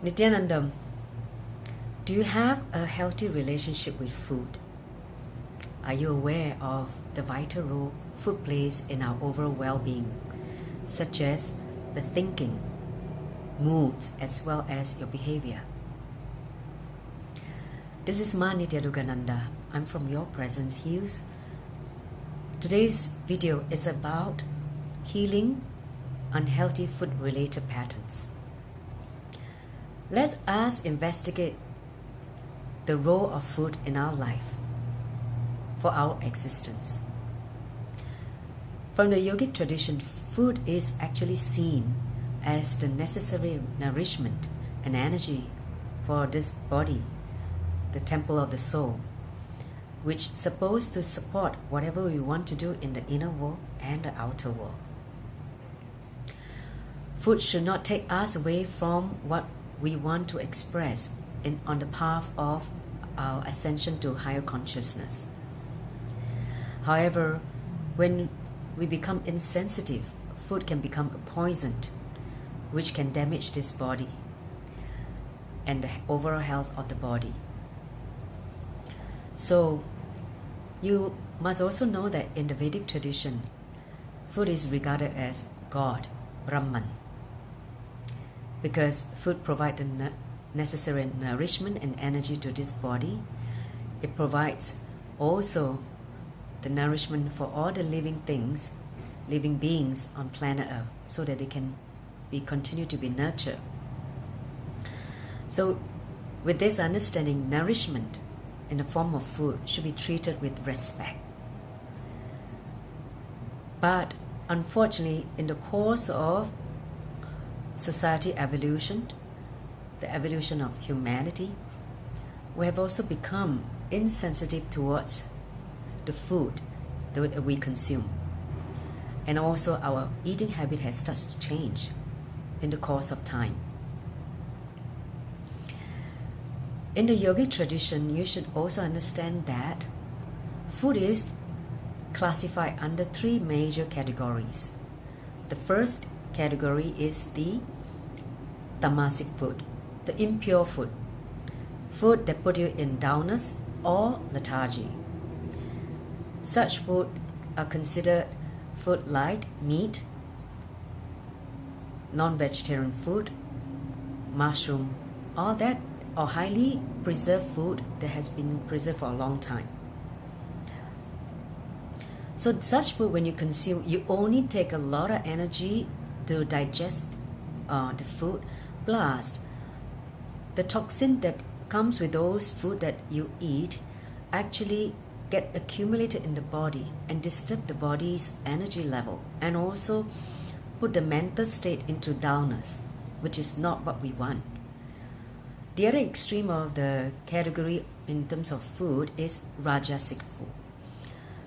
Nityanandam, do you have a healthy relationship with food? Are you aware of the vital role food plays in our overall well-being, such as the thinking, moods, as well as your behavior? This is Ma Nityadugananda. I'm from Your Presence Heals. Today's video is about healing unhealthy food-related patterns. Let us investigate the role of food in our life for our existence. From the yogic tradition, food is actually seen as the necessary nourishment and energy for this body, the temple of the soul, which is supposed to support whatever we want to do in the inner world and the outer world. Food should not take us away from what we want to express on the path of our ascension to higher consciousness. However, when we become insensitive, food can become a poison, which can damage this body and the overall health of the body. So, you must also know that in the Vedic tradition, food is regarded as God, Brahman, because food provides the necessary nourishment and energy to this body. It provides also the nourishment for all the living things, living beings on planet Earth, so that they can continue to be nurtured. So, with this understanding, nourishment in the form of food should be treated with respect. But unfortunately, in the course of society evolution, the evolution of humanity, we have also become insensitive towards the food that we consume. And also our eating habit has started to change in the course of time. In the yogic tradition, you should also understand that food is classified under three major categories. The first category is the tamasic food, the impure food, food that put you in dullness or lethargy. Such food are considered food like meat, non-vegetarian food, mushroom, all that, or highly preserved food that has been preserved for a long time. So such food, when you consume, you only take a lot of energy to digest the food, plus the toxin that comes with those food that you eat actually get accumulated in the body and disturb the body's energy level, and also put the mental state into dullness, which is not what we want. The other extreme of the category in terms of food is rajasic food.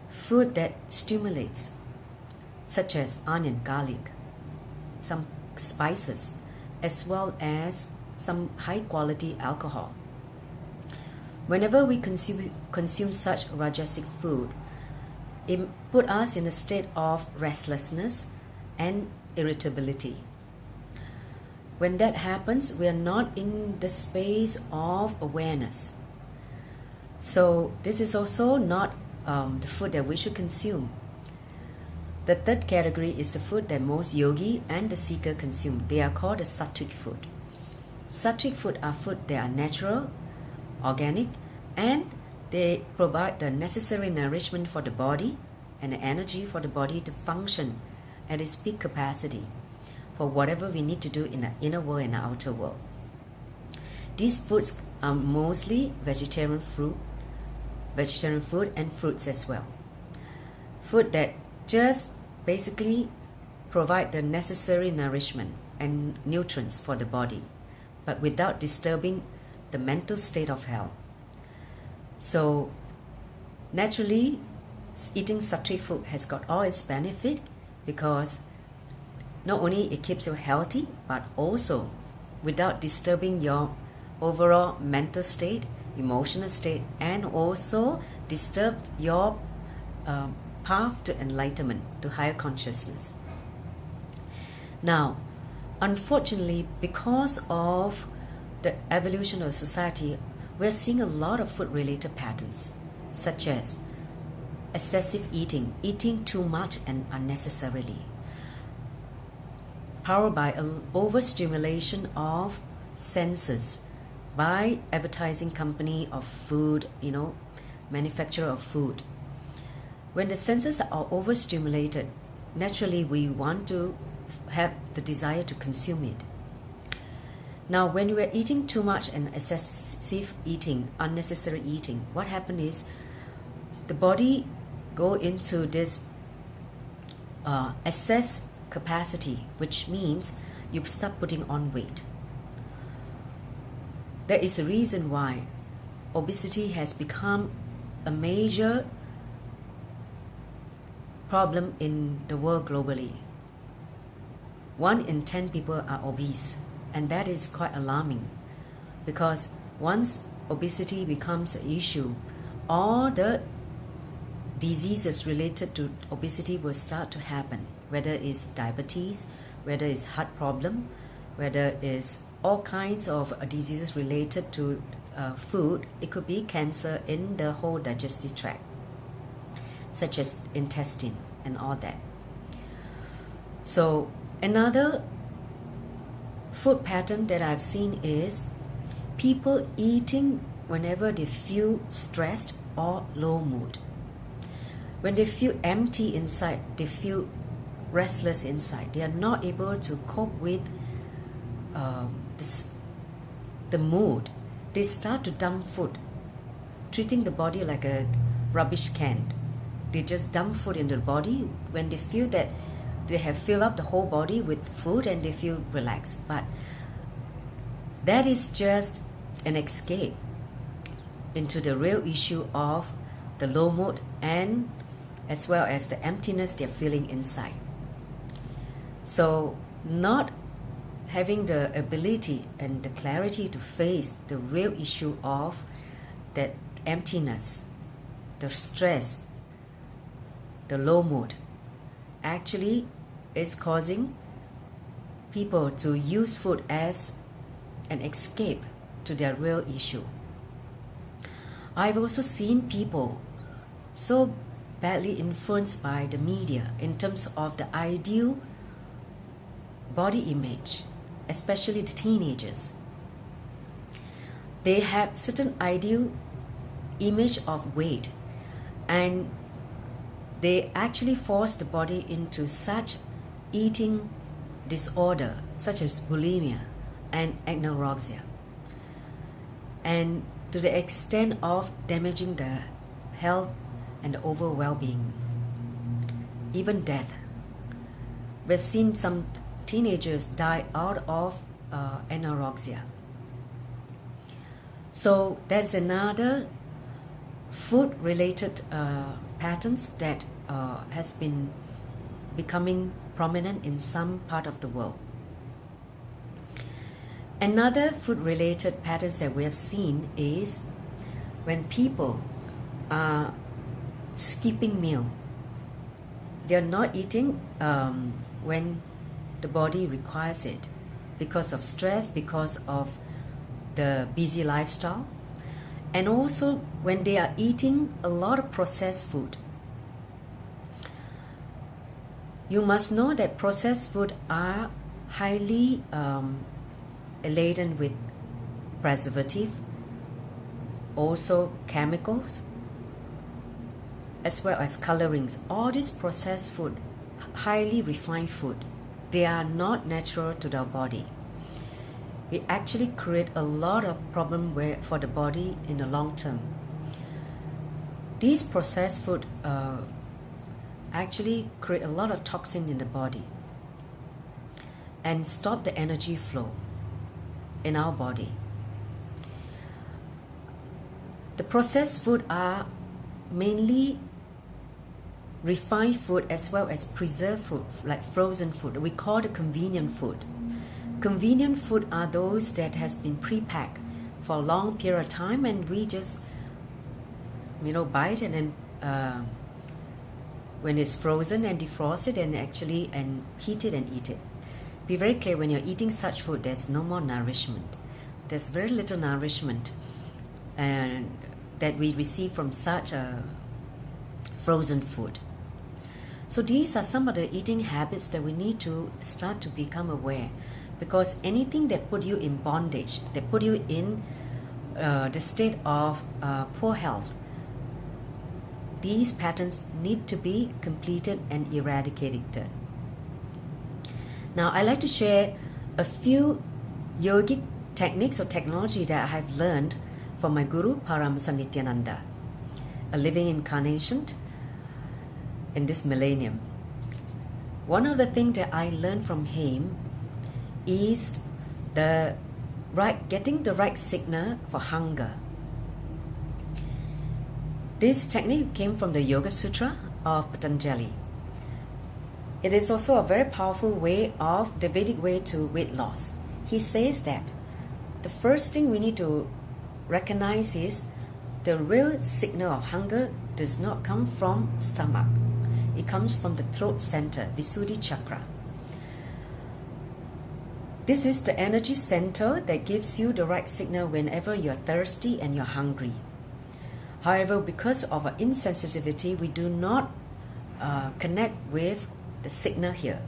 Food that stimulates, such as onion, garlic, some spices, as well as some high quality alcohol. Whenever we consume such rajasic food, it puts us in a state of restlessness and irritability. When that happens, we are not in the space of awareness. So this is also not the food that we should consume. The third category is the food that most yogi and the seeker consume. They are called the sattvic food. Sattvic food are food that are natural, organic, and they provide the necessary nourishment for the body and the energy for the body to function at its peak capacity for whatever we need to do in the inner world and the outer world. These foods are mostly vegetarian food and fruits as well. Food that just basically provide the necessary nourishment and nutrients for the body, but without disturbing the mental state of health. So naturally, eating sattvic food has got all its benefit, because not only it keeps you healthy, but also without disturbing your overall mental state, emotional state, and also disturb your path to enlightenment, to higher consciousness. Now, unfortunately, because of the evolution of society, we're seeing a lot of food-related patterns, such as excessive eating, eating too much and unnecessarily, powered by an overstimulation of senses by advertising company of food, manufacturer of food. When the senses are overstimulated, naturally we want to have the desire to consume it. Now, when we are eating too much and excessive eating, unnecessary eating, what happens is the body go into this excess capacity, which means you start putting on weight. There is a reason why obesity has become a major problem in the world globally. 1 in 10 people are obese, and that is quite alarming, because once obesity becomes an issue, all the diseases related to obesity will start to happen, whether it's diabetes, whether it's heart problem, whether it's all kinds of diseases related to food. It could be cancer in the whole digestive tract, such as intestine and all that. So another food pattern that I've seen is people eating whenever they feel stressed or low mood. When they feel empty inside, they feel restless inside, they are not able to cope with the mood, they start to dump food, treating the body like a rubbish can. They just dump food in the body when they feel that they have filled up the whole body with food and they feel relaxed. But that is just an escape into the real issue of the low mood and as well as the emptiness they're feeling inside. So not having the ability and the clarity to face the real issue of that emptiness, the stress, the low mood, actually is causing people to use food as an escape to their real issue. I've also seen people so badly influenced by the media in terms of the ideal body image, especially the teenagers. They have certain ideal image of weight, and they actually force the body into such eating disorder such as bulimia and anorexia, and to the extent of damaging the health and the overall well-being, even death. We've seen some teenagers die out of anorexia. So that's another food-related patterns that has been becoming prominent in some part of the world. Another food-related patterns that we have seen is when people are skipping meal. They are not eating when the body requires it because of stress, because of the busy lifestyle, and also when they are eating a lot of processed food. You must know that processed food are highly laden with preservative, also chemicals, as well as colorings. All these processed food, highly refined food, they are not natural to the body. It actually create a lot of problem for the body in the long term. These processed food actually create a lot of toxin in the body and stop the energy flow in our body. The processed food are mainly refined food as well as preserved food, like frozen food. We call it convenient food. Convenient food are those that has been pre-packed for a long period of time, and we just buy it and then when it's frozen and defrost it and heat it and eat it. Be very clear, when you're eating such food, there's no more nourishment. there's very little nourishment and that we receive from such a frozen food. So these are some of the eating habits that we need to start to become aware, because anything that put you in bondage, that put you in the state of poor health, these patterns need to be completed and eradicated. Now, I like to share a few yogic techniques or technology that I have learned from my guru, Paramasa Nityananda, a living incarnation in this millennium. One of the things that I learned from him is getting the right signal for hunger. This technique came from the Yoga Sutra of Patanjali. It is also a very powerful way of the Vedic way to weight loss. He says that the first thing we need to recognize is the real signal of hunger does not come from stomach. It comes from the throat center, Visuddhi chakra. This is the energy center that gives you the right signal whenever you're thirsty and you're hungry. However, because of our insensitivity, we do not connect with the signal here.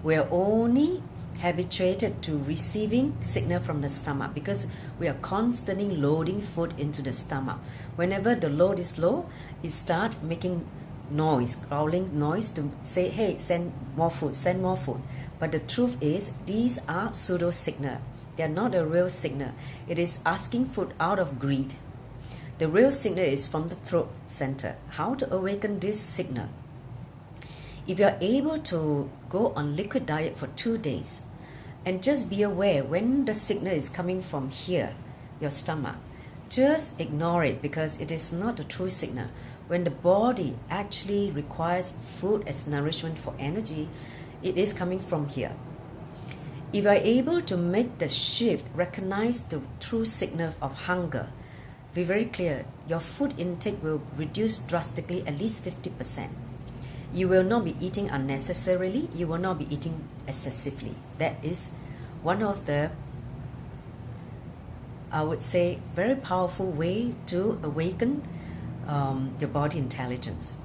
We are only habituated to receiving signal from the stomach because we are constantly loading food into the stomach. Whenever the load is low, it starts making noise, growling noise to say, hey, send more food, send more food. But the truth is, these are pseudo signal. They are not a real signal. It is asking food out of greed. The real signal is from the throat center. How to awaken this signal? If you are able to go on liquid diet for 2 days and just be aware when the signal is coming from here, your stomach, just ignore it because it is not a true signal. When the body actually requires food as nourishment for energy, it is coming from here. If you are able to make the shift, recognize the true signal of hunger, be very clear, your food intake will reduce drastically, at least 50%. You will not be eating unnecessarily, you will not be eating excessively. That is one of the, I would say, very powerful way to awaken your body intelligence.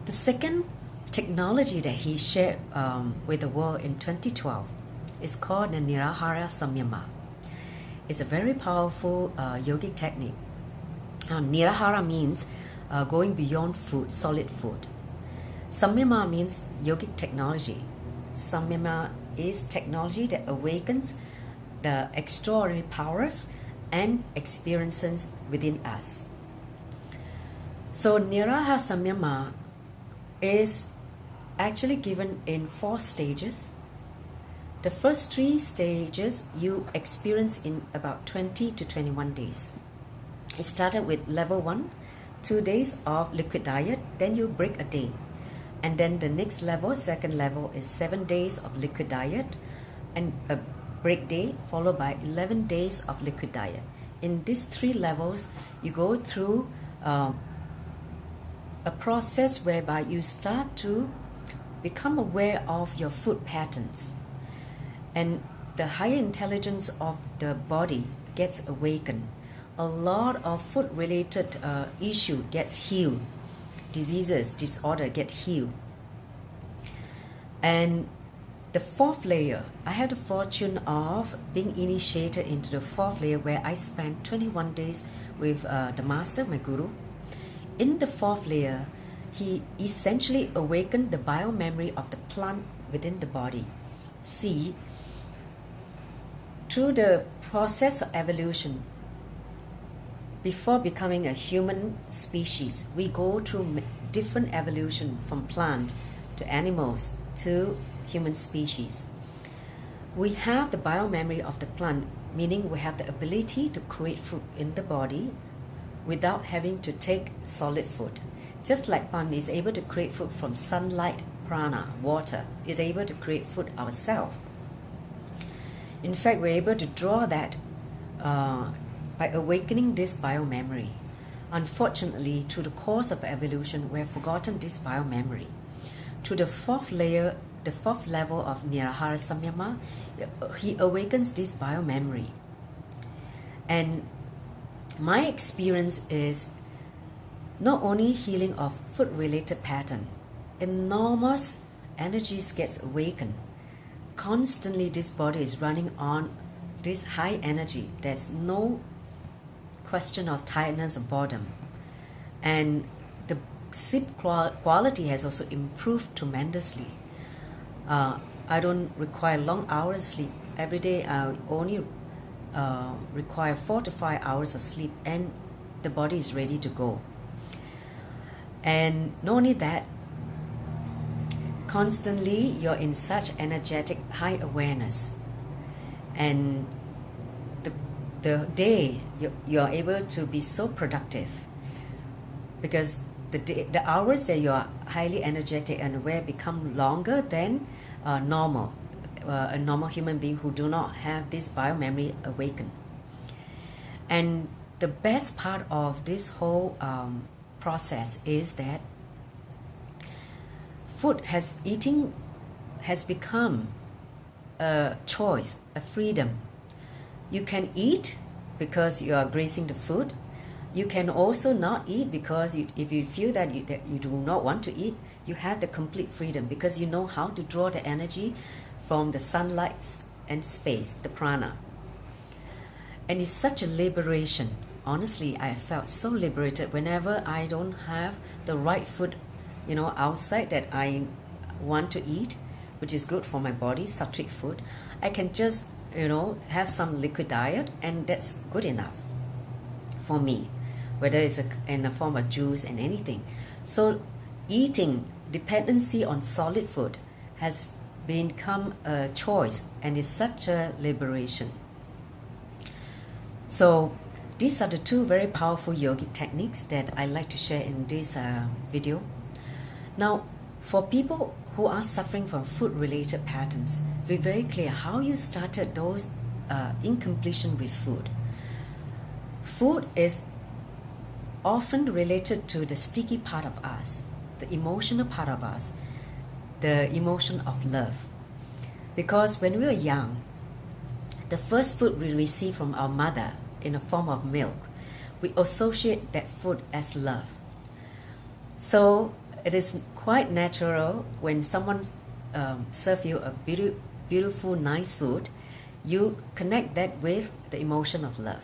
The second technology that he shared with the world in 2012 is called the nirahara samyama. It's a very powerful yogic technique. Nirahara means going beyond food, solid food. Samyama means yogic technology. Samyama is technology that awakens the extraordinary powers and experiences within us. So nirahara samyama is actually given in 4 stages. The first 3 stages you experience in about 20 to 21 days. It started with level 1, 2 days of liquid diet, then you break a day. And then the next level, second level, is 7 days of liquid diet and a break day followed by 11 days of liquid diet. In these 3 levels, you go through a process whereby you start to become aware of your food patterns. And the higher intelligence of the body gets awakened. A lot of food-related issue gets healed. Diseases, disorder get healed. And the 4th layer, I had the fortune of being initiated into the 4th layer where I spent 21 days with the master, my guru. In the 4th layer, he essentially awakened the biomemory of the plant within the body. See, through the process of evolution, before becoming a human species, we go through different evolution from plant to animals to human species. We have the biomemory of the plant, meaning we have the ability to create food in the body without having to take solid food. Just like plant is able to create food from sunlight, prana, water, is able to create food ourselves. In fact, we're able to draw that by awakening this biomemory. Unfortunately, through the course of evolution, we have forgotten this biomemory. Through the 4th layer, the 4th level of nirahara samyama, he awakens this biomemory. And my experience is not only healing of food-related pattern, enormous energies gets awakened. Constantly this body is running on this high energy. There's no question of tiredness or boredom. And the sleep quality has also improved tremendously. I don't require long hours of sleep. Every day I only require 4 to 5 hours of sleep and the body is ready to go. And not only that, constantly you're in such energetic high awareness, and the day you're able to be so productive, because the hours that you are highly energetic and aware become longer than normal. A normal human being who do not have this biomemory awaken. And the best part of this whole process is that eating has become a choice, a freedom. You can eat because you are grazing the food. You can also not eat because if you feel that you do not want to eat, you have the complete freedom because you know how to draw the energy from the sunlight and space, the prana. And it's such a liberation. Honestly, I felt so liberated whenever I don't have the right food, outside that I want to eat, which is good for my body, sattvic food. I can just, have some liquid diet, and that's good enough for me, whether it's in the form of juice and anything. So eating, dependency on solid food has become a choice, and it's such a liberation. So these are the two very powerful yogic techniques that I like to share in this video. Now, for people who are suffering from food-related patterns, be very clear how you started those incompletion with food. Food is often related to the sticky part of us, the emotional part of us, the emotion of love. Because when we were young, the first food we receive from our mother in the form of milk, we associate that food as love. So it is quite natural when someone serves you a beautiful, nice food, you connect that with the emotion of love.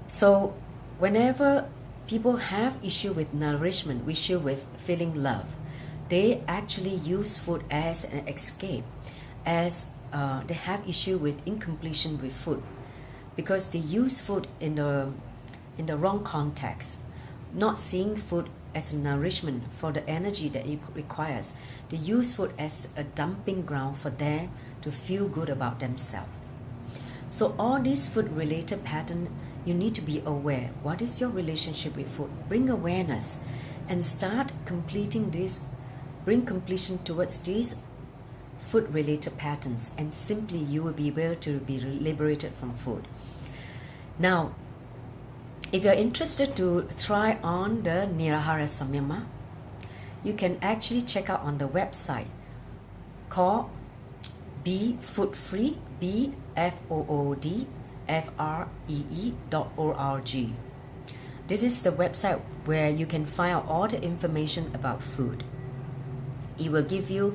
So whenever people have issue with nourishment, issue with feeling love, they actually use food as an escape, as they have issue with incompletion with food, because they use food in the wrong context, not seeing food as a nourishment for the energy that it requires. They use food as a dumping ground for them to feel good about themselves. So all these food-related patterns, you need to be aware. What is your relationship with food? Bring awareness and start completing this, bring completion towards these food-related patterns, and simply you will be able to be liberated from food. Now, if you're interested to try on the nirahara samyama, you can actually check out on the website called Be Food Free, BFOODFREE.org. This is the website where you can find out all the information about food. It will give you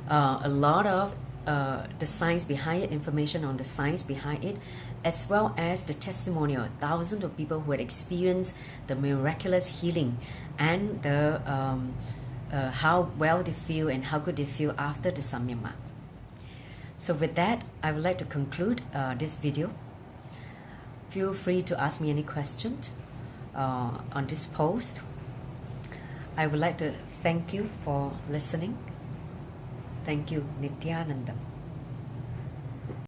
a lot of the science behind it, information on the science behind it, as well as the testimonial of thousands of people who had experienced the miraculous healing and the how well they feel and how good they feel after the samyama. So with that, I would like to conclude this video. Feel free to ask me any questions on this post. I would like to thank you for listening. Thank you, Nityanandam.